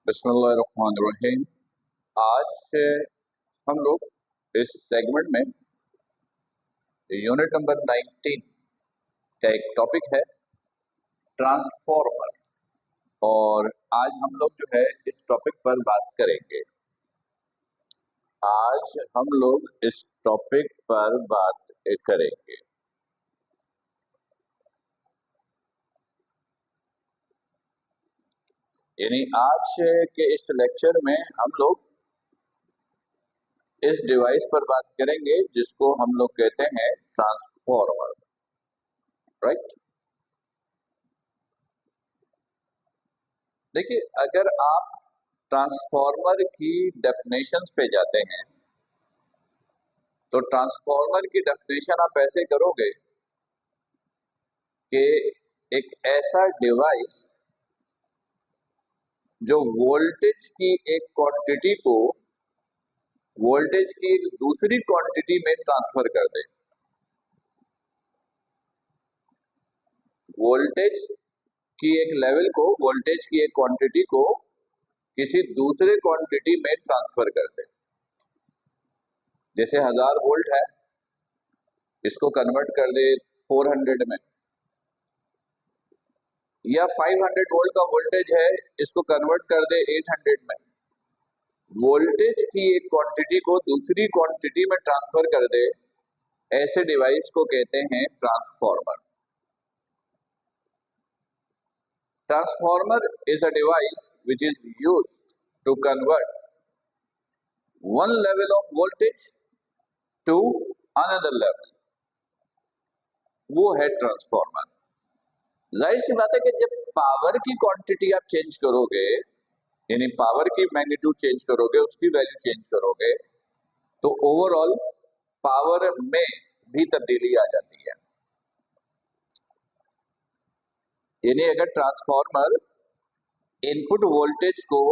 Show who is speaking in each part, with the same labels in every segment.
Speaker 1: बिस्मिल्लाहिर्रहमानिर्रहीम। आज से हम लोग इस सेगमेंट में यूनिट नंबर 19 का एक टॉपिक है ट्रांसफॉर्मर, और आज हम लोग जो है इस टॉपिक पर बात करेंगे। आज हम लोग इस टॉपिक पर बात करेंगे। यानी आज के इस लेक्चर में हम लोग इस डिवाइस पर बात करेंगे जिसको हम लोग कहते हैं ट्रांसफॉर्मर, राइट। देखिए, अगर आप ट्रांसफॉर्मर की डेफिनेशंस पे जाते हैं तो ट्रांसफॉर्मर की डेफिनेशन आप ऐसे करोगे कि एक ऐसा डिवाइस जो वोल्टेज की एक क्वांटिटी को वोल्टेज की एक दूसरी क्वांटिटी में ट्रांसफर कर दे। वोल्टेज की एक लेवल को, वोल्टेज की एक क्वांटिटी को किसी दूसरे क्वांटिटी में ट्रांसफर कर दे। जैसे 1000 वोल्ट है, इसको कन्वर्ट कर दे 400 में, या 500 वोल्ट का वोल्टेज है, इसको कन्वर्ट कर दे 800 में। वोल्टेज की एक क्वांटिटी को दूसरी क्वांटिटी में ट्रांसफर कर दे, ऐसे डिवाइस को कहते हैं transformer. Transformer is a device which is used to convert one level of voltage to another level, वो है ट्रांसफॉर्मर। जाहिर सी बात है कि जब पावर की क्वांटिटी आप चेंज करोगे, यानी पावर की मैग्नीट्यूड चेंज करोगे, उसकी वैल्यू चेंज करोगे, तो ओवरऑल पावर में भी तब्दीली आ जाती है। यानी अगर ट्रांसफॉर्मर इनपुट वोल्टेज को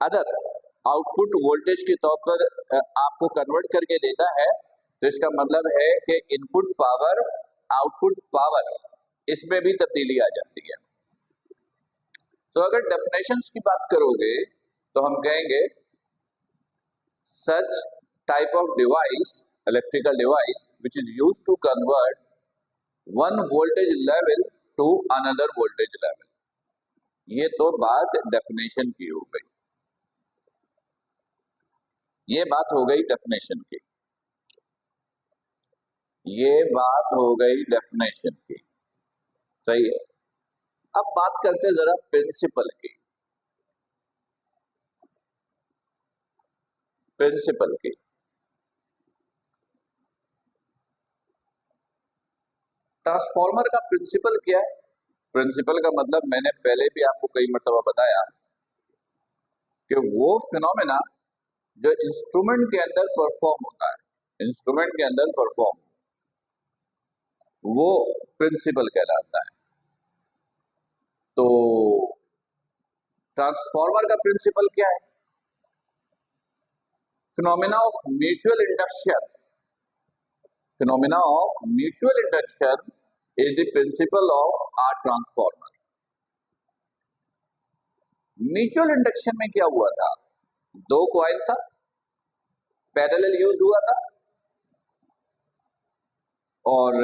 Speaker 1: अदर आउटपुट वोल्टेज के तौर पर आपको कन्वर्ट करके देता है, तो इसका मतलब है कि इनपुट पावर, आउटपुट पावर, इसमें भी तब्दीली आ जाती है। तो अगर डेफिनेशंस की बात करोगे तो हम कहेंगे such type of device, electrical device which is used to convert one voltage level to another voltage level. ये तो बात डेफिनेशन की हो गई, ये बात हो गई डेफिनेशन की, ये बात हो गई डेफिनेशन की, सही है। अब बात करते हैं जरा प्रिंसिपल की। प्रिंसिपल की ट्रांसफॉर्मर का प्रिंसिपल क्या है? प्रिंसिपल का मतलब मैंने पहले भी आपको कई मर्तबा बताया कि वो फिनोमेना जो इंस्ट्रूमेंट के अंदर परफॉर्म होता है, इंस्ट्रूमेंट के अंदर परफॉर्म, वो प्रिंसिपल कहलाता है। तो ट्रांसफॉर्मर का प्रिंसिपल क्या है? Phenomena of mutual induction, phenomena of mutual induction is the principle of our transformer. Mutual induction में क्या हुआ था? दो कॉइल था, पैरेलल यूज हुआ था, और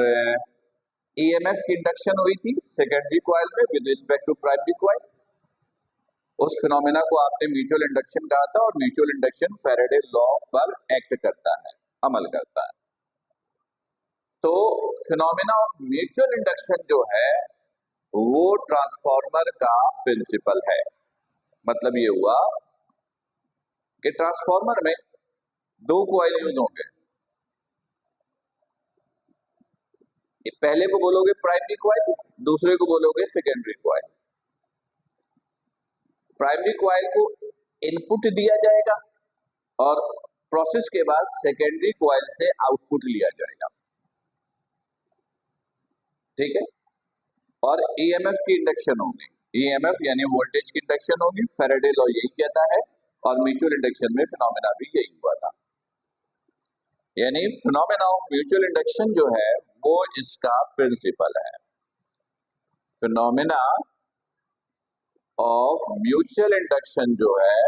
Speaker 1: ईएमएफ की इंडक्शन हुई थी सेकेंडरी कॉइल में with respect to primary coil. उस फिनोमेना को आपने म्यूचुअल इंडक्शन कहा था, और म्यूचुअल इंडक्शन फैराडे लॉ पर एक्ट करता है, अमल करता है। तो फिनोमेना ऑफ म्यूचुअल इंडक्शन जो है वो ट्रांसफॉर्मर का प्रिंसिपल है। मतलब ये हुआ कि ट्रांसफॉर्मर में दो कॉइल यूज होंगे, पहले को बोलोगे प्राइमरी कॉइल, दूसरे को बोलोगे सेकेंडरी कॉइल। प्राइमरी कॉइल को इनपुट दिया जाएगा और प्रोसेस के बाद सेकेंडरी कॉइल से आउटपुट लिया जाएगा, ठीक है। और ईएमएफ की इंडक्शन होगी, ईएमएफ यानी वोल्टेज की इंडक्शन होगी, फैराडे लॉ यही कहता है, और म्यूचुअल इंडक्शन में फिनोमेना भी यही हुआ था। यानी फिनोमेना ऑफ म्यूचुअल इंडक्शन जो है वो इसका प्रिंसिपल है। फिनोमेना ऑफ म्यूचुअल इंडक्शन जो है,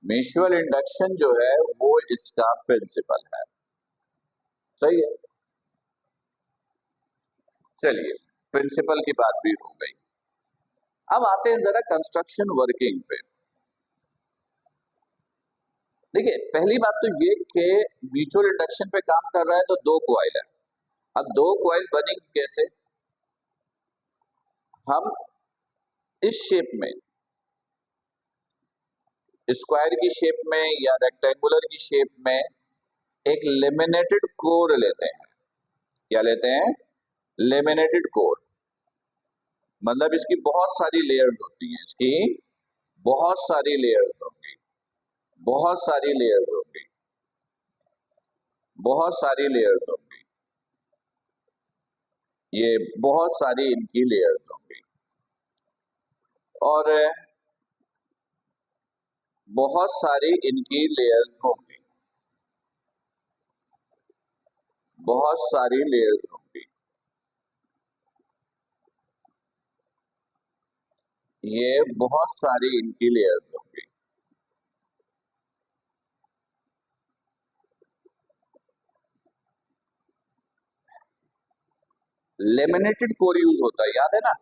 Speaker 1: म्यूचुअल इंडक्शन जो है वो इसका प्रिंसिपल है। सही है, चलिए प्रिंसिपल की बात भी हो गई। अब आते हैं जरा कंस्ट्रक्शन वर्किंग पे। देखिए पहली बात तो ये कि म्यूचुअल इंडक्शन पे काम कर रहा है तो दो कॉइल है। अब दो कॉइल बनेंगे कैसे? हम इस शेप में, स्क्वायर की शेप में या रेक्टेंगुलर की शेप में एक लेमिनेटेड कोर लेते हैं। क्या लेते हैं? Laminated core. मतलब इसकी बहुत सारी लेयर्स होती हैं, इसकी बहुत सारी लेयर्स होंगी, बहुत सारी लेयर्स होंगी, बहुत सारी लेयर्स होंगी, ये बहुत सारी इनकी लेयर्स होंगी और बहुत सारी इनकी लेयर्स होंगी, बहुत सारी लेयर्स होंगी। ये बहुत सारी इनकी लेयर्स होंगी। लेमिनेटेड कोर यूज होता है, याद है ना?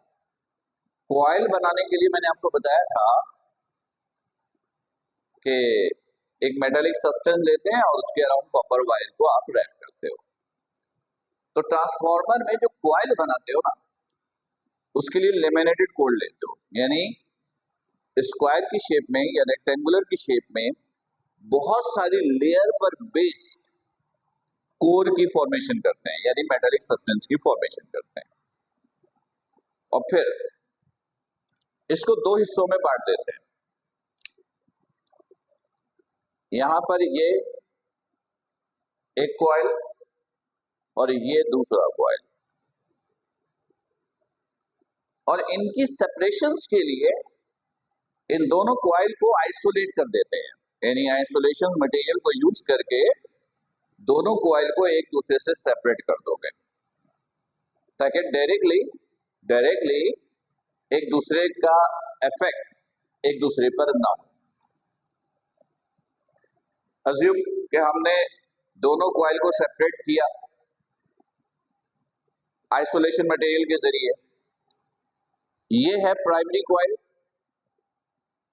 Speaker 1: कॉइल बनाने के लिए मैंने आपको बताया था कि एक मेटालिक सब्सटेंस लेते हैं और उसके अराउंड कॉपर वायर को आप रैप करते हो। तो ट्रांसफार्मर में जो कॉइल बनाते हो ना, उसके लिए लेमिनेटेड कोर लेते हो, यानी स्क्वायर की शेप में या रेक्टेंगुलर की शेप में बहुत सारी लेयर पर बेस्ड कोर की फॉर्मेशन करते हैं, यानी मेटालिक सब्सटेंस की फॉर्मेशन करते हैं और फिर इसको दो हिस्सों में बांट देते हैं। यहां पर ये एक कॉइल और ये दूसरा कॉइल, और इनकी सेपरेशंस के लिए इन दोनों कॉइल को आइसोलेट कर देते हैं, यानी आइसोलेशन मटेरियल को यूज करके दोनों कॉइल को एक दूसरे से सेपरेट कर दोगे ताकि डायरेक्टली डायरेक्टली एक दूसरे का इफेक्ट एक दूसरे पर ना हो। अज्यूम कि हमने दोनों कॉइल को सेपरेट किया आइसोलेशन मटेरियल के जरिए। ये है प्राइमरी कॉइल।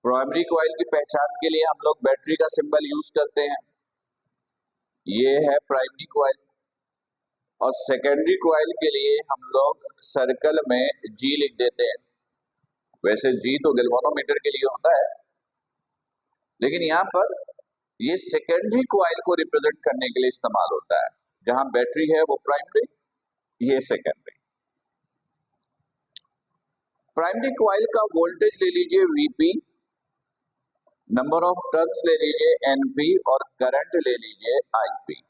Speaker 1: प्राइमरी कॉइल की पहचान के लिए हम लोग बैटरी का सिंबल यूज करते हैं। ये है प्राइमरी कॉइल। और सेकेंडरी कॉइल के लिए हम लोग सर्कल में जी लिख देते हैं। वैसे जी तो गैल्वेनोमीटर के लिए होता है, लेकिन यहाँ पर ये सेकेंडरी कॉइल को रिप्रेजेंट करने के लिए इस्तेमाल होता है। जहां बैटरी है वो प्राइमरी, ये सेकेंडरी। प्राइमरी कॉइल का वोल्टेज ले लीजिए वीपी, नंबर ऑफ टर्न्स ले लीजिए एनपी और करंट ले लीजिए आईपी।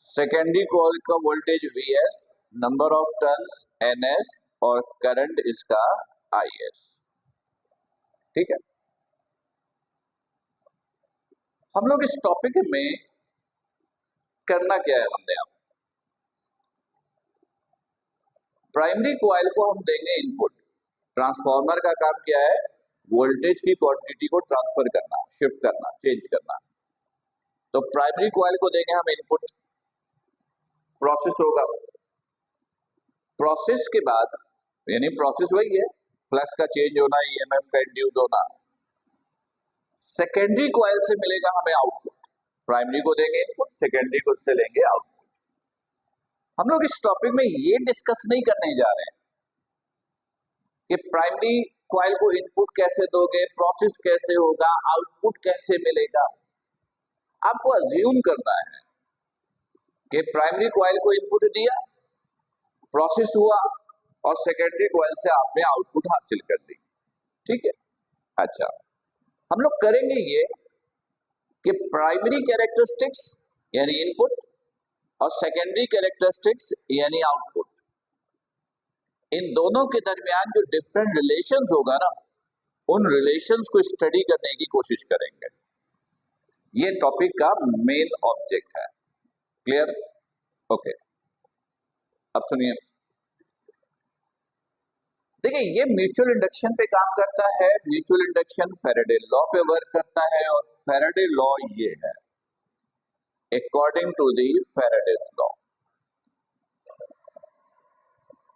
Speaker 1: सेकेंडरी कॉइल का voltage VS, number of turns NS और करंट इसका आईएस। ठीक है, हम लोग इस टॉपिक में करना क्या है, हमने अब प्राइमरी कॉइल को हम देंगे इनपुट। ट्रांसफार्मर का काम क्या है? वोल्टेज की क्वांटिटी को ट्रांसफर करना, शिफ्ट करना, चेंज करना। तो प्राइमरी कॉइल को देंगे हम इनपुट, प्रोसेस होगा। प्रोसेस के बाद, यानी प्रोसेस वही है, फ्लक्स का चेंज होना, ईएमएफ का इंड्यूस होना। सेकेंडरी कॉइल से मिलेगा हमें आउटपुट। प्राइमरी को देंगे इनपुट, सेकेंडरी को से लेंगे आउटपुट। हम लोग इस टॉपिक में ये डिस्कस नहीं करने जा रहे हैं कि प्राइमरी कॉइल को इनपुट कैसे दोगे, प्रोसेस कैसे होगा, आउटपुट कैसे मिलेगा। आपको अज्यूम करना है कि प्राइमरी कॉइल को इनपुट दिया, प्रोसेस हुआ और सेकेंडरी कॉइल से आपने आउटपुट हासिल कर ली। ठीक है, अच्छा हम लोग करेंगे ये कि प्राइमरी कैरेक्टरिस्टिक्स यानी इनपुट और सेकेंडरी कैरेक्टरिस्टिक्स यानी आउटपुट, इन दोनों के दरमियान जो डिफरेंट रिलेशंस होगा ना, उन रिलेशंस को स्टडी करने की कोशिश करेंगे। ये टॉपिक का मेन ऑब्जेक्ट है। क्लियर? ओके, अब सुनिए, देखिए ये म्यूचुअल इंडक्शन पे काम करता है, म्यूचुअल इंडक्शन फैराडे लॉ पे वर्क करता है, और फैराडे लॉ ये है, according to the Faraday's law,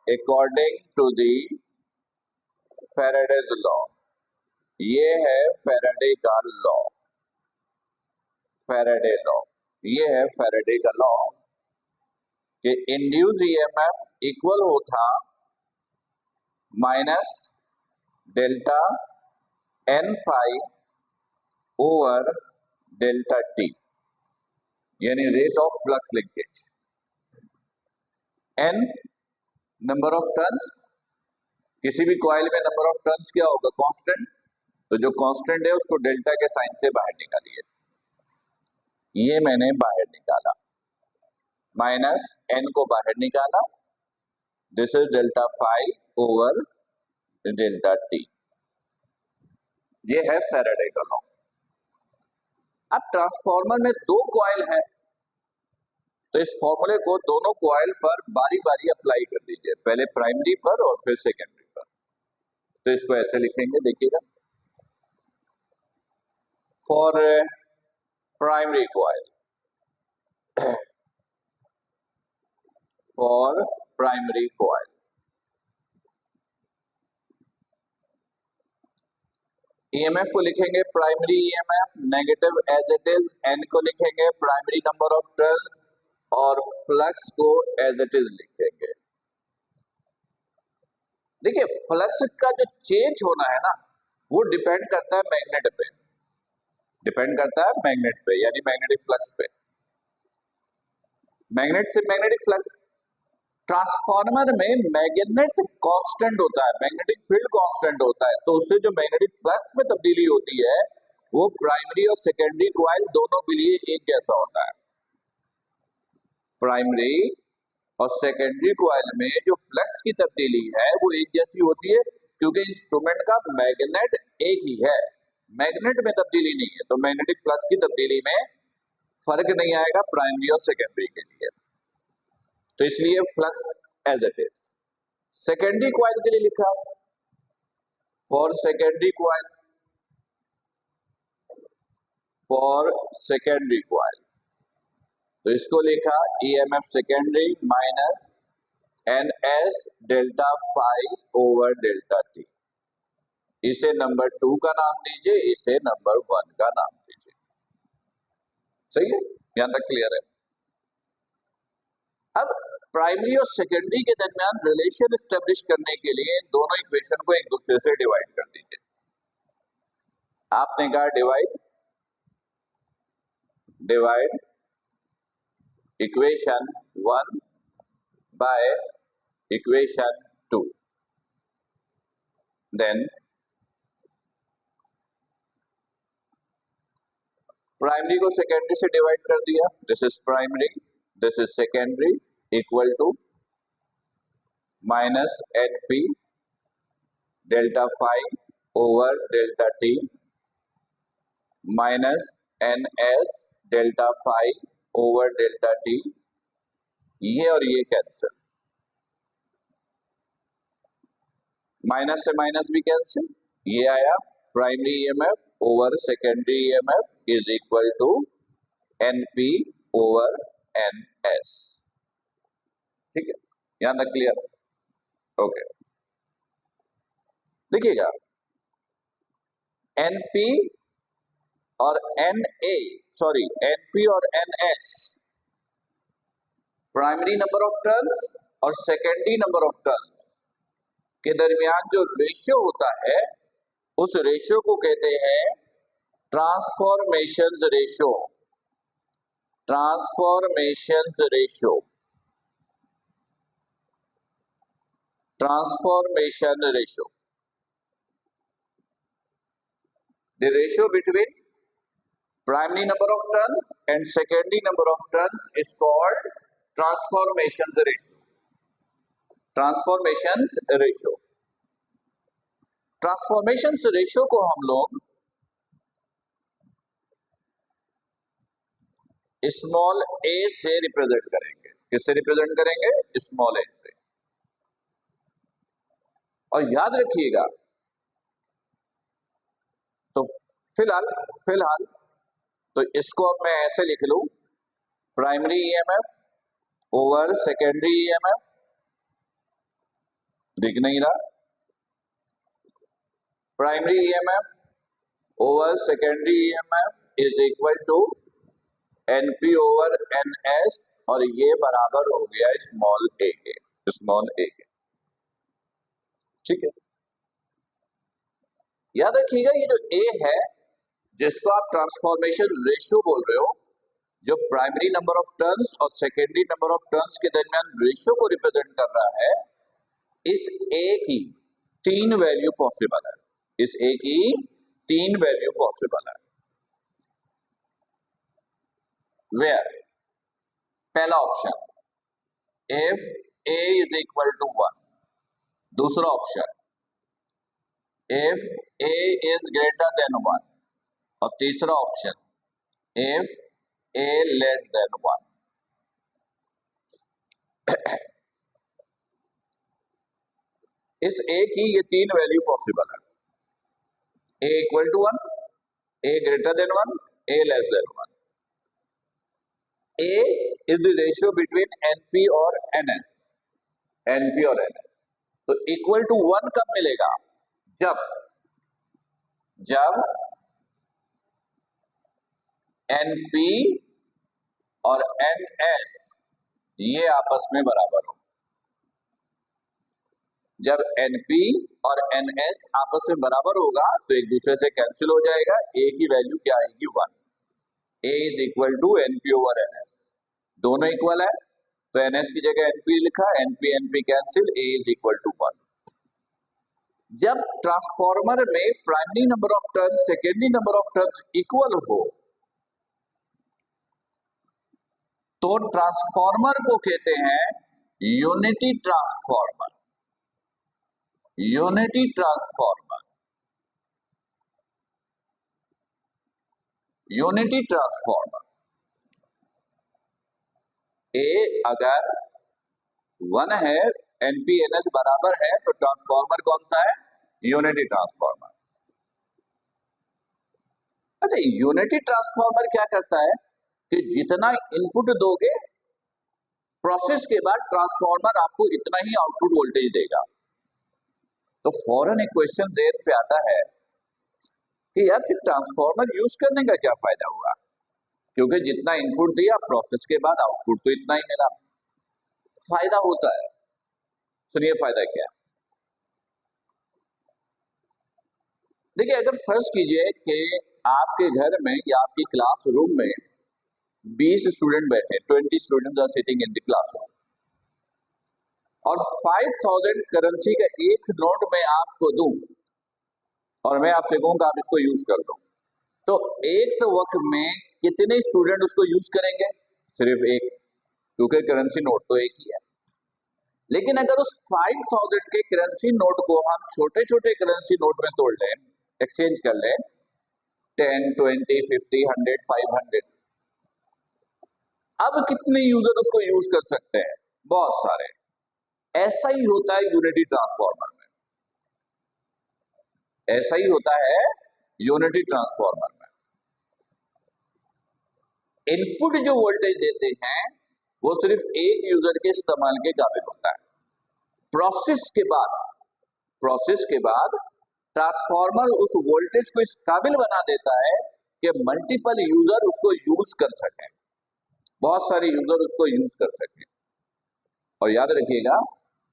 Speaker 1: according to the Faraday's law, ये है फैराडे का लॉ, फैराडे लॉ, ये है फैराडे का लॉ कि इंड्यूस ईएमएफ इक्वल होता minus delta N phi over delta T, यानी rate of flux linkage. N number of turns, किसी भी कॉइल में नंबर ऑफ टर्न्स क्या होगा, कांस्टेंट, तो जो कांस्टेंट है उसको डेल्टा के साइन से बाहर निकालिए, ये मैंने बाहर निकाला, माइनस एन को बाहर निकाला, this is delta phi over delta T, ये है फैराडे का लॉ। अब ट्रांसफार्मर में दो कॉइल है, तो इस फॉर्मूले को दोनों कॉइल पर बारी बारी अप्लाई कर दीजिए, पहले प्राइमरी पर और फिर सेकेंडरी पर। तो इसको ऐसे लिखेंगे, देखिएगा, for primary coil, for primary coil, EMF को लिखेंगे primary EMF negative as it is, N को लिखेंगे प्राइमरी नंबर ऑफ टर्न्स, और फ्लक्स को एज इट इज लिखेंगे। देखिए फ्लक्स का जो चेंज होना है ना, वो डिपेंड करता है मैग्नेट पे, डिपेंड करता है मैग्नेट पे, यानी मैग्नेटिक फ्लक्स पे, मैग्नेट से मैग्नेटिक फ्लक्स। ट्रांसफार्मर में मैग्नेट कांस्टेंट होता है, मैग्नेटिक फील्ड कांस्टेंट होता है, तो उससे जो मैग्नेटिक फ्लक्स में तब्दीली होती है वो प्राइमरी और सेकेंडरी कॉइल दोनों के लिए एक जैसा होता है। प्राइमरी और सेकेंडरी कॉइल में जो फ्लक्स की तब्दीली है वो एक जैसी होती है, क्योंकि इंस्ट्रूमेंट का मैग्नेट एक ही है, मैग्नेट में तब्दीली नहीं है, तो मैग्नेटिक फ्लक्स की तब्दीली में फर्क नहीं आएगा प्राइमरी और सेकेंडरी के लिए, तो इसलिए flux as it is. Secondary coil के लिए लिखा, for secondary coil, for secondary coil, तो इसको लिखा EMF secondary minus N S delta phi over delta T, इसे नंबर 2 का नाम दीजिए, इसे नंबर 1 का नाम दीजिए। सही है, यहां तक क्लियर है। अब प्राइमरी और सेकेंडरी के दरमियान रिलेशन एस्टेब्लिश करने के लिए दोनों इक्वेशन को एक दूसरे से डिवाइड कर दीजिए। आपने कहा divide, divide equation 1 by equation 2, then primary को सेकेंडरी से डिवाइड कर दिया, this is primary, this is secondary, equal to minus N P delta phi over delta T minus N S delta phi over delta T, ये और ये cancel, minus से minus भी cancel, ये आया primary EMF over secondary EMF is equal to NP over NS. ठीक है, यहां तक क्लियर? ओके, देखिएगा एनपी और एनए, सॉरी एनपी और NS primary number of turns और सेकेंडरी नंबर ऑफ टर्न्स के दरमियान जो रेशियो होता है उस रेशियो को कहते हैं transformations ratio, transformations ratio, transformation ratio, the ratio between primary number of turns and secondary number of turns is called transformations ratio, transformations ratio। Transformations ratio को हम लोग स्मॉल ए से रिप्रेजेंट करेंगे, किससे रिप्रेजेंट करेंगे? स्मॉल ए से। और याद रखिएगा, तो फिलहाल फिलहाल तो इसको अब मैं ऐसे लिख लूं, primary EMF over secondary EMF, दिख नहीं रहा, primary EMF over secondary EMF is equal to NP over NS, और ये बराबर हो गया स्मॉल ए के, स्मॉल ए के। ठीक है, याद रखिएगा ये जो ए है, जिसको आप ट्रांसफॉर्मेशन रेशियो बोल रहे हो, जो प्राइमरी नंबर ऑफ टर्न्स और सेकेंडरी नंबर ऑफ टर्न्स के दरमियान रेशियो को रिप्रेजेंट कर रहा है, इस ए की 3 वैल्यू पॉसिबल है, इस ए की 3 वैल्यू पॉसिबल है। वेयर पहला option if A is equal to 1, दूसरा option if A is greater than 1, और तीसरा option if A less than 1। इस ए की ये 3 वैल्यू पॉसिबल है, A equal to 1, A greater than 1, A less than 1। A is the ratio between NP और NS, NP और NS. तो equal to 1 कब मिलेगा? जब एनपी और एनएस ये आपस में बराबर हो। जब एनपी और एनएस आपस में बराबर होगा तो एक दूसरे से कैंसिल हो जाएगा, ए की वैल्यू क्या आएगी? 1। A is equal to NP over NS, दोनों इक्वल है तो एनएस की जगह एनपी लिखा, NP NP cancel, A is equal to 1। जब ट्रांसफॉर्मर में primary number of turns secondary number of turns equal हो तो ट्रांसफॉर्मर को कहते हैं unity transformer, unity transformer, unity transformer. A अगर 1 है, एनपी एनएस बराबर है, तो ट्रांसफॉर्मर कौन सा है? Unity transformer. अच्छा, यूनिटी ट्रांसफॉर्मर क्या करता है कि जितना इनपुट दोगे प्रोसेस के बाद ट्रांसफॉर्मर आपको इतना ही आउटपुट वोल्टेज देगा। तो फौरन एक क्वेश्चन ज़हन पे आता है कि यार फिर ट्रांसफॉर्मर यूज करने का क्या फायदा हुआ, क्योंकि जितना इनपुट दिया प्रोसेस के बाद आउटपुट तो इतना ही मिला। फायदा होता है, सुनिए फायदा क्या है। देखिए, अगर फर्ज कीजिए कि आपके घर में या आपकी क्लासरूम में 20 स्टूडेंट बैठे, 20 students are sitting in the classroom, और 5000 करेंसी का एक नोट मैं आपको दूं और मैं आपसे कहूं कि आप इसको यूज कर लो, तो एक तो वक्त में कितने स्टूडेंट उसको यूज करेंगे? सिर्फ एक, क्योंकि करेंसी नोट तो एक ही है। लेकिन अगर उस 5000 के करेंसी नोट को हम छोटे छोटे करेंसी नोट में तोड़ लें, एक्सचेंज कर लें, 10, 20, 50, 100, 500, अब कितने यूजर उसको यूज कर सकते हैं? बहुत सारे। ऐसा ही होता है यूनिटी ट्रांसफॉर्मर में, ऐसा ही होता है यूनिटी ट्रांसफॉर्मर में। इनपुट जो वोल्टेज देते हैं वो सिर्फ एक यूजर के इस्तेमाल के काबिल होता है। प्रोसेस के बाद ट्रांसफॉर्मर उस वोल्टेज को इस काबिल बना देता है कि मल्टीपल यूजर उसको यूज कर सकें, बहुत सारे यूजर उसको यूज कर सकें। और याद रखिएगा,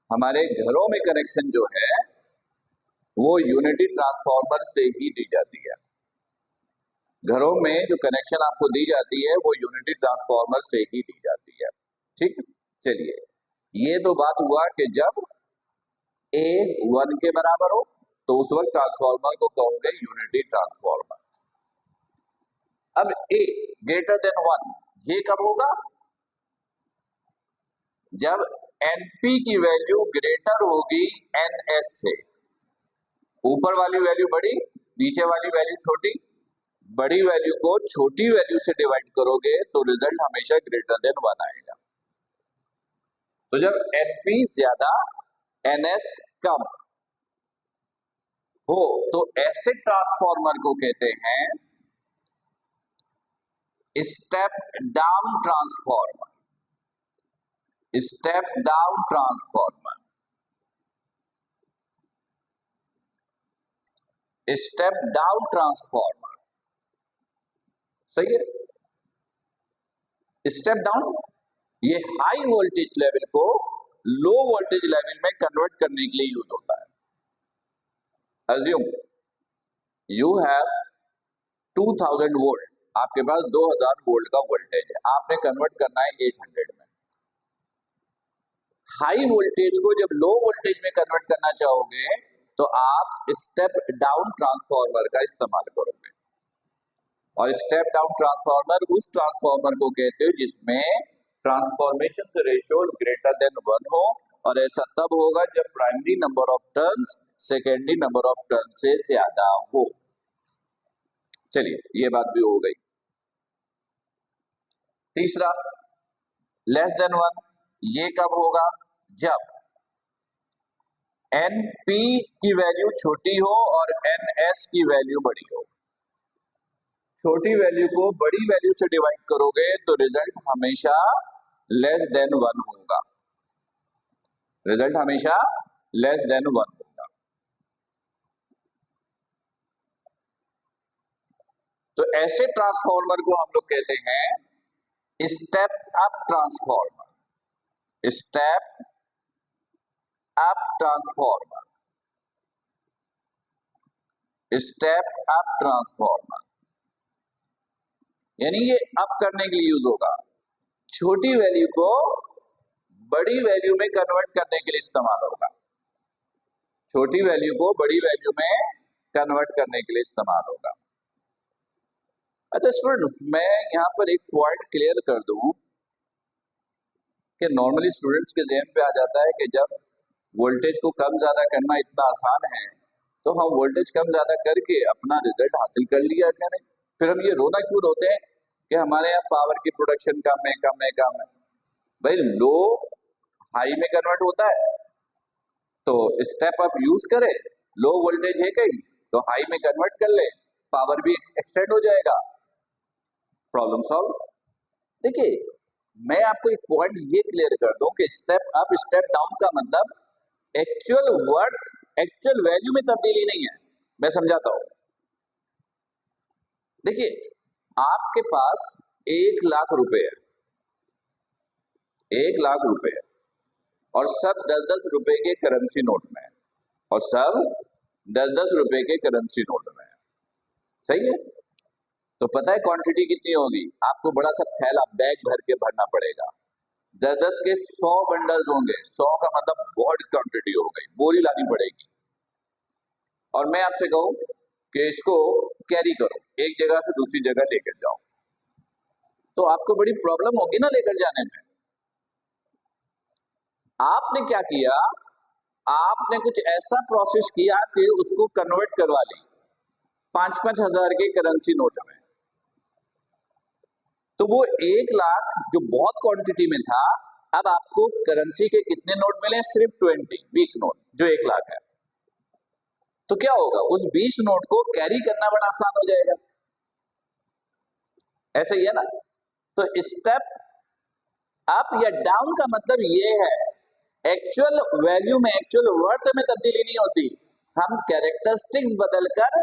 Speaker 1: हमारे घरों में कनेक्शन जो है वो यूनिटी ट्रांसफॉर्मर से ही दी जाती है। घरों में जो कनेक्शन आपको दी जाती है वो यूनिटी ट्रांसफॉर्मर से ही दी जाती है। ठीक, चलिए, ये तो बात हुआ कि जब ए 1 के बराबर हो तो उस वक्त ट्रांसफॉर्मर को कहोगे यूनिटी ट्रांसफॉर्मर। अब ए ग्रेटर देन 1 ये कब होगा? जब एनपी की वैल्यू ग्रेटर होगी एनएस से। ऊपर वाली वैल्यू बड़ी, नीचे वाली वैल्यू छोटी। बड़ी वैल्यू को छोटी वैल्यू से डिवाइड करोगे तो रिजल्ट हमेशा ग्रेटर देन 1 आएगा। तो जब एनपी ज्यादा एनएस कम, हो तो ऐसे ट्रांसफॉर्मर को कहते हैं step down transformer. Step down transformer, step down transformer, सही है। स्टेप डाउन ये हाई वोल्टेज लेवल को लो वोल्टेज लेवल में कन्वर्ट करने के लिए यूज होता है। अज्यूम यू हैव 2000 वोल्ट, आपके पास 2000 वोल्ट का वोल्टेज है, आपने कन्वर्ट करना है 800 में। हाई वोल्टेज को जब लो वोल्टेज में कन्वर्ट करना चाहोगे तो आप स्टेप डाउन ट्रांसफॉर्मर का इस्तेमाल करोगे। और स्टेप डाउन ट्रांसफॉर्मर उस ट्रांसफॉर्मर को कहते हो जिसमें ट्रांसफॉर्मेशन रेशियो ग्रेटर देन 1 हो, और ऐसा तब होगा जब primary number of turns secondary number of turn से ज्यादा हो। चलिए ये बात भी हो गई। तीसरा लेस देन 1, ये कब होगा? जब NP की वैल्यू छोटी हो और NS की वैल्यू बड़ी हो। छोटी वैल्यू को बड़ी वैल्यू से डिवाइड करोगे तो रिजल्ट हमेशा लेस देन 1 होगा। रिजल्ट हमेशा लेस देन 1 होगा। तो ऐसे ट्रांसफॉर्मर को हम लोग कहते हैं step up transformer. Step up transformer, step up transformer, यानी ये अप करने के लिए यूज होगा। छोटी वैल्यू को बड़ी वैल्यू में कन्वर्ट करने के लिए इस्तेमाल होगा। छोटी वैल्यू को बड़ी वैल्यू में कन्वर्ट करने के लिए इस्तेमाल होगा। अच्छा स्टूडेंट, मैं यहाँ पर एक पॉइंट क्लियर कर दूं कि नॉर्मली स्टूडेंट्स के ज़हन पे आ जाता है कि जब वोल्टेज को कम ज्यादा करना इतना आसान है तो हम वोल्टेज कम ज्यादा करके अपना रिजल्ट हासिल कर लिया करें। फिर हम ये रोना क्यों रोते हैं कि हमारे यहाँ पावर की प्रोडक्शन कम है कम है कम है। भाई लो हाई में कन्वर्ट होता है तो स्टेप अप यूज करें। लो वोल्टेज है कहीं तो हाई में कन्वर्ट कर ले, पावर भी एक्सटेंड हो जाएगा, प्रॉब्लम सॉल्व। देखिए मैं आपको एक पॉइंट ये क्लियर कर दूं कि स्टेप अप स्टेप डाउन का मतलब एक्चुअल वर्थ एक्चुअल वैल्यू में तब्दीली नहीं है। मैं समझाता हूं। देखिए आपके पास 1,00,000 रुपए है, 1,00,000 रुपए है और सब 10-10 रुपए के करेंसी नोट में है, और सब 10-10 रुपए के करेंसी नोट में है, सही है। तो पता है क्वांटिटी कितनी होगी? आपको बड़ा सा थैला बैग भर के भरना पड़ेगा। 10-10 के 100 बंडल होंगे, 100 का मतलब बहुत क्वांटिटी हो गई, बोरी लानी पड़ेगी। और मैं आपसे कहूं कि इसको कैरी करो, एक जगह से दूसरी जगह लेकर जाओ, तो आपको बड़ी प्रॉब्लम होगी ना लेकर जाने में। आपने क्या किया? आपने कुछ ऐसा प्रोसेस किया कि उसको कन्वर्ट करवा ली 5-5 हजार के करेंसी नोट में। तो वो 1,00,000 जो बहुत क्वांटिटी में था, अब आपको करेंसी के कितने नोट मिले? सिर्फ 20 नोट, जो 1,00,000 है। तो क्या होगा? उस 20 नोट को कैरी करना बड़ा आसान हो जाएगा। ऐसे ही है ना? तो स्टेप अप या डाउन का मतलब ये है एक्चुअल वैल्यू में एक्चुअल वर्थ में तब्दीली नहीं होती। हम कैरेक्टरिस्टिक्स बदलकर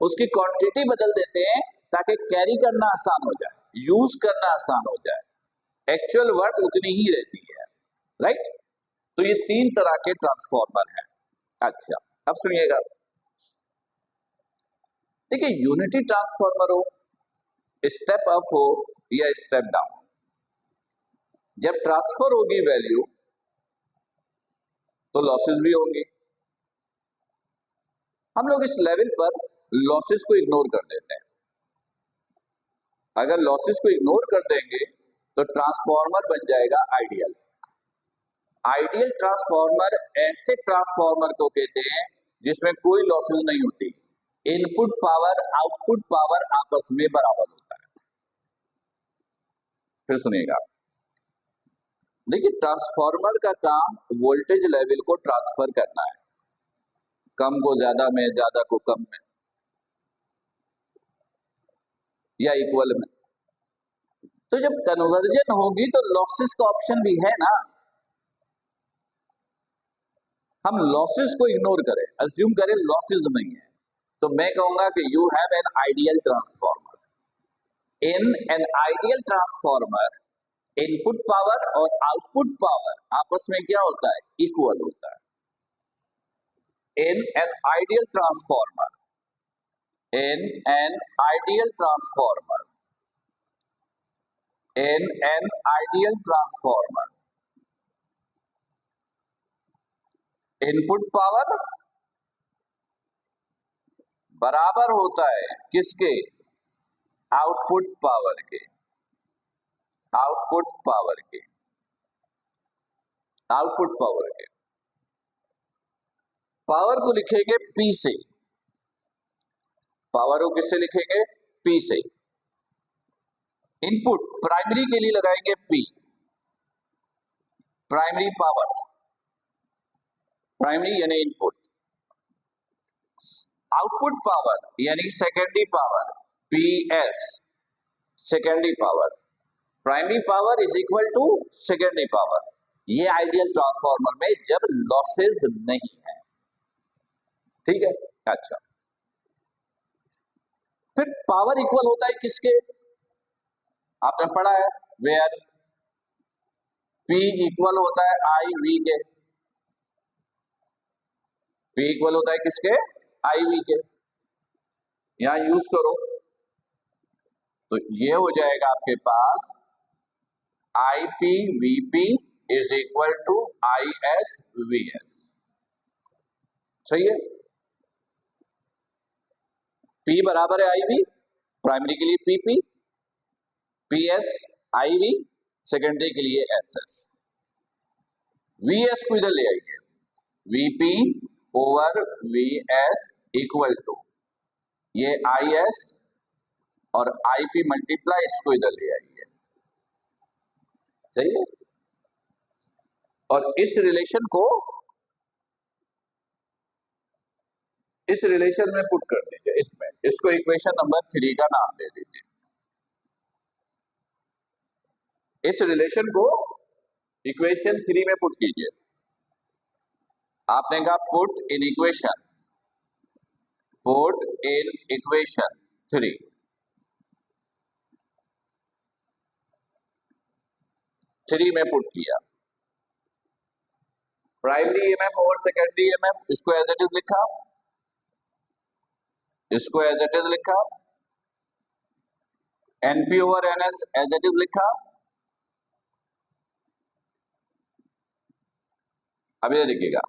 Speaker 1: उसकी क्वांटिटी बदल देते हैं ताकि कैरी करना आसान हो जाए, यूज करना आसान हो जाए, एक्चुअल वर्थ उतनी ही रहती है, राइट। तो ये 3 तरह के ट्रांसफॉर्मर हैं। अच्छा अब सुनिएगा, देखिए यूनिटी ट्रांसफॉर्मर हो, स्टेप अप हो या स्टेप डाउन, जब ट्रांसफर होगी वैल्यू तो लॉसेस भी होंगे। हम लोग इस लेवल पर लॉसेस को इग्नोर कर देते हैं। अगर लॉसेस को इग्नोर कर देंगे तो ट्रांसफॉर्मर बन जाएगा आइडियल। आइडियल ट्रांसफॉर्मर ऐसे ट्रांसफॉर्मर को कहते हैं जिसमें कोई लॉसेस नहीं होती, इनपुट पावर आउटपुट पावर आपस में बराबर होता है। फिर सुनिएगा, देखिए ट्रांसफॉर्मर का काम वोल्टेज लेवल को ट्रांसफर करना है। कम को ज्यादा में, ज्यादा को कम में, या इक्वल में। तो जब कन्वर्जन होगी तो लॉसेस का ऑप्शन भी है ना। हम लॉसेस को इग्नोर करें, अज्यूम करें लॉसेस नहीं है, तो मैं कहूंगा कि you have an ideal transformer. In an ideal transformer input power और आउटपुट पावर आपस में क्या होता है, इक्वल होता है। In an ideal transformer, in an ideal transformer, in an ideal transformer, input power बराबर होता है किसके, आउटपुट पावर के, आउटपुट पावर के, आउटपुट पावर के। पावर को लिखेंगे P से, पावर को किससे लिखेंगे, P से। इनपुट प्राइमरी के लिए लगाएंगे P, प्राइमरी पावर, प्राइमरी यानी इनपुट। आउटपुट पावर यानी secondary power, PS, secondary power. Primary power is equal to secondary power. ये आइडियल ट्रांसफार्मर में जब लॉसेस नहीं है, ठीक है। अच्छा, फिर पावर इक्वल होता है किसके, आपने पढ़ा है, वेयर P इक्वल होता है IV के, P इक्वल होता है किसके, IV के। यहां यूज करो तो ये हो जाएगा आपके पास IPVP is equal to ISVS। सही है, P बराबर है IV, प्राइमरी के लिए PP, PS IV, सेकेंडरी के लिए SS। VS को इधर ले आइए, VP over VS equal to ये IS और IP मल्टीप्लाई, इसको इधर ले आइए। सही है, और इस रिलेशन को इस रिलेशन में पुट कर दीजिए, इसमें, इसको इक्वेशन नंबर 3 का नाम दे दीजिए। इस रिलेशन को इक्वेशन 3 में पुट कीजिए। आपने कहा put in equation, put in equation 3। में पुट किया, प्राइमरी EMF और सेकेंडरी EMF, इसको एज इट इज लिखा, इसको एज इट इज लिखा, NP over NS as it is लिखा। अब ये देखिएगा,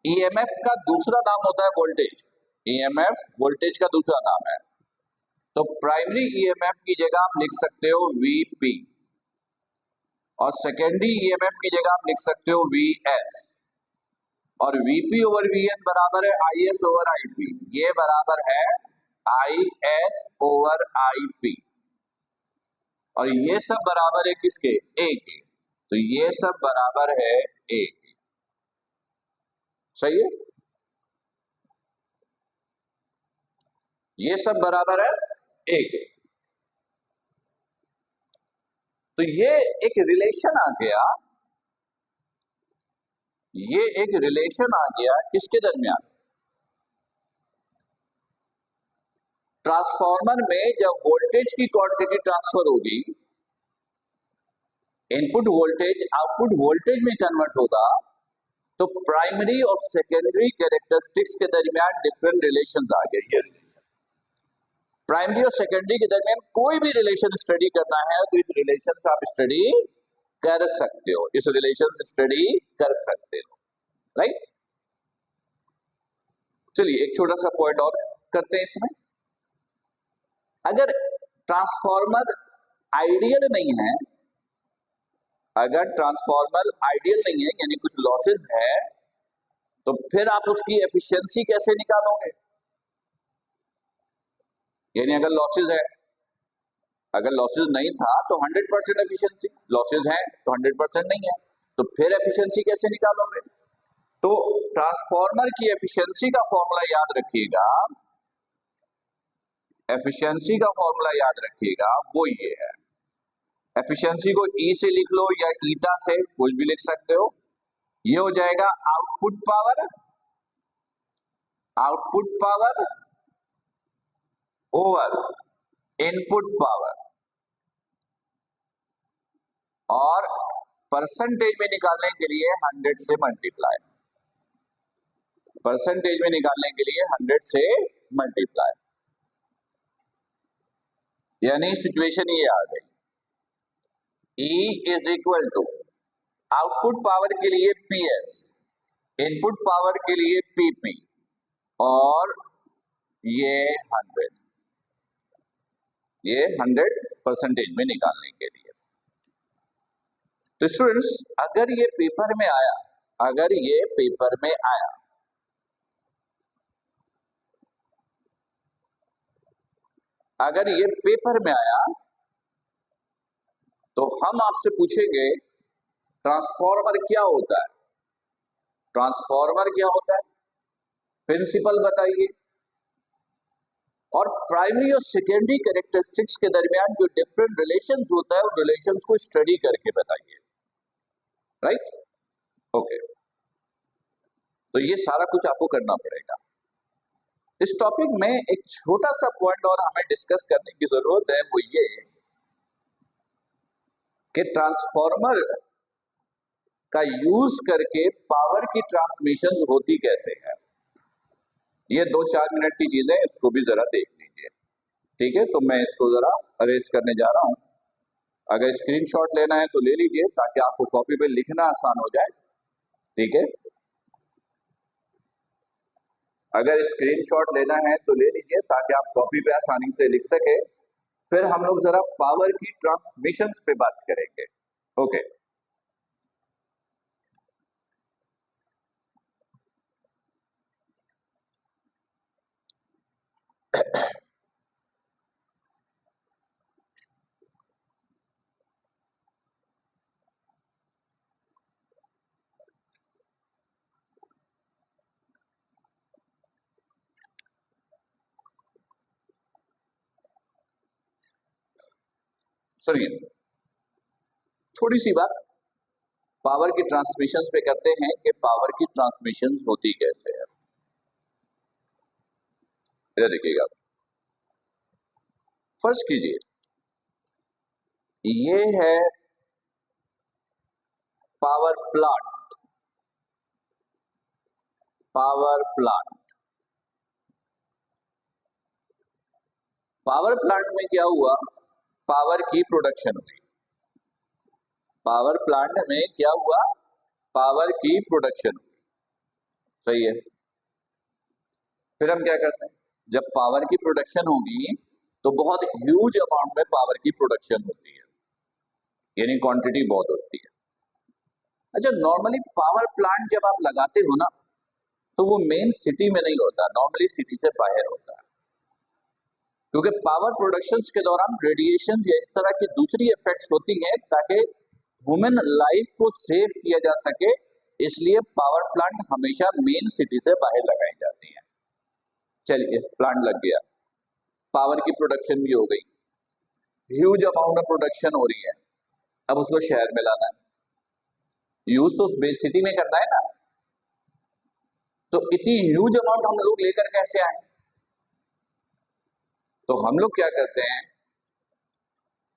Speaker 1: EMF का दूसरा नाम होता है वोल्टेज, EMF वोल्टेज का दूसरा नाम है। तो प्राइमरी EMF की जगह आप लिख सकते हो VP और सेकेंडरी EMF की जगह आप लिख सकते हो VS, और VP ओवर VS बराबर है IS ओवर IP, ये बराबर है IS ओवर IP, और ये सब बराबर है किसके, A के। तो ये सब बराबर है A के। सही है, ये सब बराबर है A के। तो ये एक रिलेशन आ गया, ये एक रिलेशन आ गया किसके दरमियान, ट्रांसफार्मर में जब वोल्टेज की क्वांटिटी ट्रांसफर होगी, इनपुट वोल्टेज आउटपुट वोल्टेज में कन्वर्ट होगा, तो प्राइमरी और सेकेंडरी कैरेक्टरिस्टिक्स के दरमियान डिफरेंट रिलेशंस आ गए। ये प्राइमरी और सेकेंडरी के दरमियान कोई भी रिलेशन स्टडी करना है तो इस रिलेशन से आप स्टडी कर सकते हो, इस रिलेशन से स्टडी कर सकते हो, राइट। चलिए एक छोटा सा पॉइंट और करते हैं इसमें। अगर ट्रांसफार्मर आइडियल नहीं है, अगर ट्रांसफार्मर आइडियल नहीं है यानी कुछ लॉसेस है, तो फिर आप उसकी एफिशिएंसी कैसे निकालोगे। यानी अगर लॉसेस है, अगर लॉसेस नहीं था तो 100% एफिशिएंसी, लॉसेस हैं तो 100% नहीं है, तो फिर एफिशिएंसी कैसे निकालोगे। तो ट्रांसफॉर्मर की एफिशिएंसी का फॉर्मूला याद रखिएगा, एफिशिएंसी का फॉर्मूला याद रखिएगा, वो ये है। एफिशिएंसी को ई से लिख लो या ईटा से, कुछ भी लिख सकते हो। ये हो जाएगा output power, output power over input power, और परसेंटेज में निकालने के लिए 100 से मल्टीप्लाई, परसेंटेज में निकालने के लिए 100 से मल्टीप्लाई, यानी सिचुएशन ये आ गई, E is equal to output power के लिए PS, इनपुट पावर के लिए PP, और ये 100, ये 100 परसेंटेज में निकालने के लिए। तो स्टूडेंट्स, अगर ये पेपर में आया, अगर ये पेपर में आया, अगर ये पेपर में आया तो हम आपसे पूछेंगे ट्रांसफॉर्मर क्या होता है, ट्रांसफॉर्मर क्या होता है, प्रिंसिपल बताइए, और प्राइमरी और सेकेंडरी कैरेक्टरिस्टिक्स के दरमियान जो डिफरेंट रिलेशंस होता है, उन रिलेशंस को स्टडी करके बताइए। Right, okay. तो ये सारा कुछ आपको करना पड़ेगा। इस टॉपिक में एक छोटा सा पॉइंट और हमें डिस्कस करने की जरूरत है, वो ये कि ट्रांसफॉर्मर का यूज करके पावर की ट्रांसमिशन होती कैसे है। ये 2-4 मिनट की चीजें, इसको भी जरा देख लीजिए, ठीक है। तो मैं इसको जरा अरेंज करने जा रहा हूं। अगर स्क्रीनशॉट लेना है तो ले लीजिए, ताकि आपको कॉपी पे लिखना आसान हो जाए, ठीक है। अगर स्क्रीनशॉट लेना है तो ले लीजिए, ताकि आप कॉपी पे आसानी से लिख सके। फिर हम लोग जरा पावर की ट्रांसमिशन पे बात करेंगे, ओके। सुनिए, थोड़ी सी बात पावर की ट्रांसमिशन पे करते हैं कि पावर की ट्रांसमिशन होती कैसे है। इधर देखिएगा, फर्स्ट कीजिए, ये है power plant, power plant. Power plant में क्या हुआ, पावर की प्रोडक्शन हुई। पावर प्लांट में क्या हुआ, पावर की प्रोडक्शन हुई, सही है। फिर हम क्या करते हैं, जब पावर की प्रोडक्शन होगी तो बहुत ह्यूज अमाउंट में पावर की प्रोडक्शन होती है, यानी क्वांटिटी बहुत होती है। अच्छा, नॉर्मली पावर प्लांट जब आप लगाते हो ना, तो वो मेन सिटी में नहीं होता, नॉर्मली सिटी से बाहर होता है, क्योंकि पावर प्रोडक्शन के दौरान रेडिएशन या इस तरह की दूसरी इफेक्ट्स होती हैं, ताकि ह्यूमन लाइफ को सेव किया जा सके। इसलिए पावर प्लांट हमेशा मेन सिटी से बाहर लगाई जाती हैं। चलिए, प्लांट लग गया, पावर की प्रोडक्शन भी हो गई, ह्यूज अमाउंट में प्रोडक्शन हो रही है। अब उसको शहर में लाना है, यूज तो सिटी में करना है ना। तो इतनी ह्यूज अमाउंट हम लोग लेकर कैसे आए? तो हम लोग क्या करते हैं,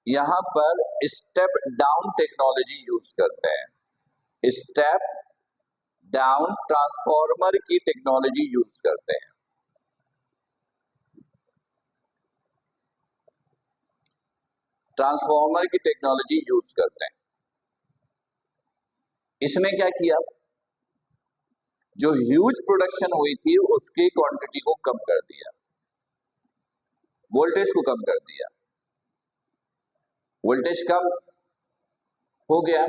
Speaker 1: यहां पर स्टेप डाउन टेक्नोलॉजी यूज करते हैं, स्टेप डाउन ट्रांसफॉर्मर की टेक्नोलॉजी यूज करते हैं। ट्रांसफॉर्मर की टेक्नोलॉजी यूज करते हैं। इसने क्या किया, जो ह्यूज प्रोडक्शन हुई थी उसकी क्वांटिटी को कम कर दिया, वोल्टेज को कम कर दिया। वोल्टेज कम हो गया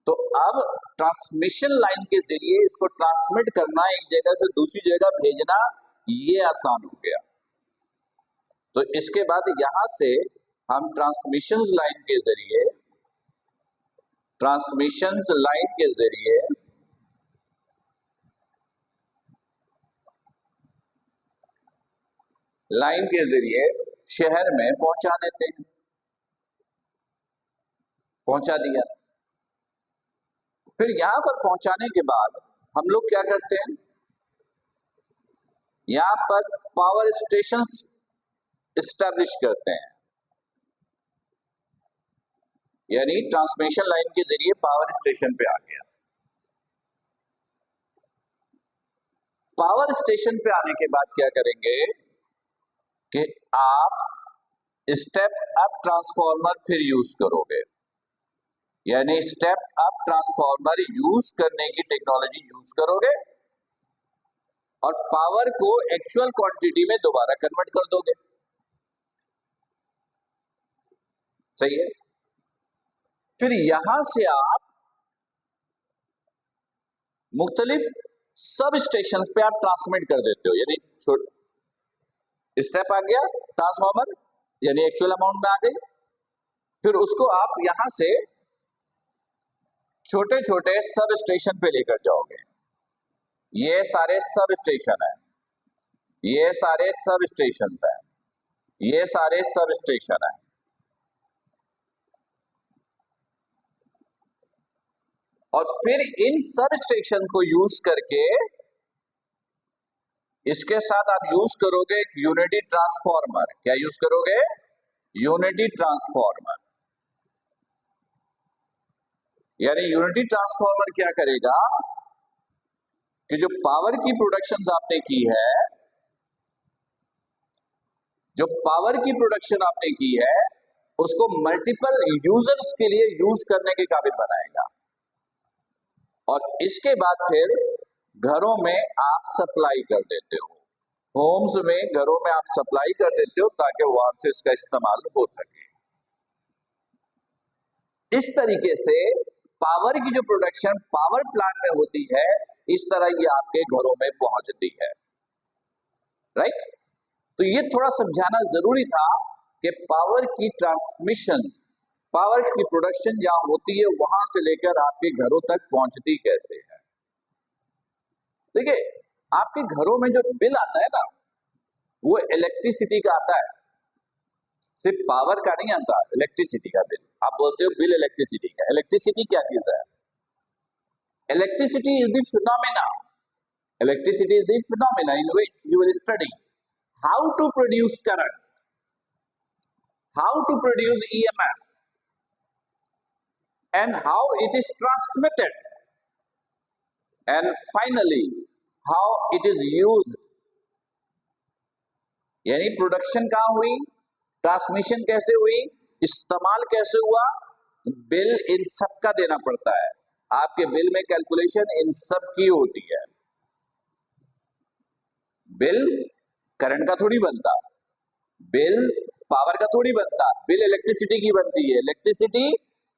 Speaker 1: तो अब ट्रांसमिशन लाइन के जरिए इसको ट्रांसमिट करना, एक जगह से दूसरी जगह भेजना, ये आसान हो गया। तो इसके बाद यहां से हम ट्रांसमिशन लाइन के जरिए लाइन के जरिए शहर में पहुंचा देते हैं। पहुंचा दिया, फिर यहां पर पहुंचाने के बाद हम लोग क्या करते हैं, यहां पर पावर स्टेशन इस्टेब्लिश करते हैं, यानी ट्रांसमिशन लाइन के जरिए पावर स्टेशन पे आ गया। पावर स्टेशन पे आने के बाद क्या करेंगे कि आप स्टेप अप ट्रांसफार्मर फिर यूज करोगे, यानी स्टेप अप ट्रांसफार्मर यूज करने की टेक्नोलॉजी यूज करोगे और पावर को एक्चुअल क्वांटिटी में दोबारा कन्वर्ट कर दोगे। सही है। फिर यहां से आप मुख्तलिफ सब स्टेशन पे आप ट्रांसमिट कर देते हो, यानी स्टेप आ गया ट्रांसफार्मर, यानी एक्चुअल अमाउंट में आ गई, फिर उसको आप यहां से छोटे छोटे सब स्टेशन पे लेकर जाओगे। ये सारे सब स्टेशन है, ये सारे सब स्टेशन है, ये सारे सब स्टेशन है। और फिर इन सब स्टेशन को यूज करके इसके साथ आप यूज करोगे एक यूनिटी ट्रांसफार्मर। क्या यूज करोगे? Unity transformer. यानी यूनिटी ट्रांसफार्मर क्या करेगा कि जो पावर की प्रोडक्शन आपने की है, जो पावर की प्रोडक्शन आपने की है, उसको मल्टीपल यूजर्स के लिए यूज करने के काबिल बनाएगा। और इसके बाद फिर घरों में आप सप्लाई कर देते हो, होम्स में, घरों में आप सप्लाई कर देते हो ताकि वहां से इसका इस्तेमाल हो सके। इस तरीके से पावर की जो प्रोडक्शन पावर प्लांट में होती है, इस तरह ये आपके घरों में पहुंचती है। राइट? तो ये थोड़ा समझाना जरूरी था कि पावर की ट्रांसमिशन, पावर की प्रोडक्शन जहां होती है वहां से लेकर आपके घरों तक पहुंचती कैसे है। देखिए, आपके घरों में जो बिल आता है ना, वो इलेक्ट्रिसिटी का आता है, सिर्फ पावर का नहीं आता, इलेक्ट्रिसिटी का बिल। आप बोलते हो बिल इलेक्ट्रिसिटी का। इलेक्ट्रिसिटी क्या चीज है? Electricity is the phenomena, electricity is the phenomena in which you will study how to produce current, how to produce EMF, and how it is transmitted, and finally how it is used। यानी production कहां हुई, transmission कैसे हुई, इस्तेमाल कैसे हुआ, bill इन सब का देना पड़ता है। आपके बिल में कैलकुलेशन इन सब की होती है। बिल करंट का थोड़ी बनता, बिल पावर का थोड़ी बनता, बिल इलेक्ट्रिसिटी की बनती है। इलेक्ट्रिसिटी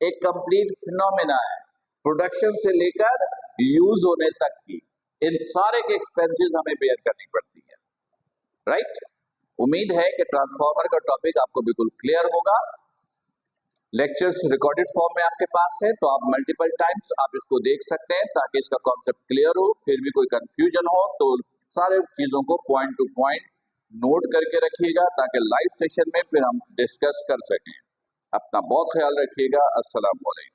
Speaker 1: एक कंप्लीट फिनोमेना है, प्रोडक्शन से लेकर यूज होने तक की, इन सारे के एक्सपेंसेस हमें बेयर करनी पड़ती है। राइट? उम्मीद है कि ट्रांसफार्मर का टॉपिक आपको बिल्कुल क्लियर होगा। लेक्चर्स रिकॉर्डेड फॉर्म में आपके पास है, तो आप मल्टीपल टाइम्स आप इसको देख सकते हैं ताकि इसका कॉन्सेप्ट क्लियर हो। फिर भी कोई कंफ्यूजन हो तो सारे चीजों को पॉइंट टू पॉइंट नोट करके रखिएगा ताकि लाइव सेशन में फिर हम डिस्कस कर सकें। अपना बहुत ख्याल रखिएगा। अस्सलाम वालेकुम।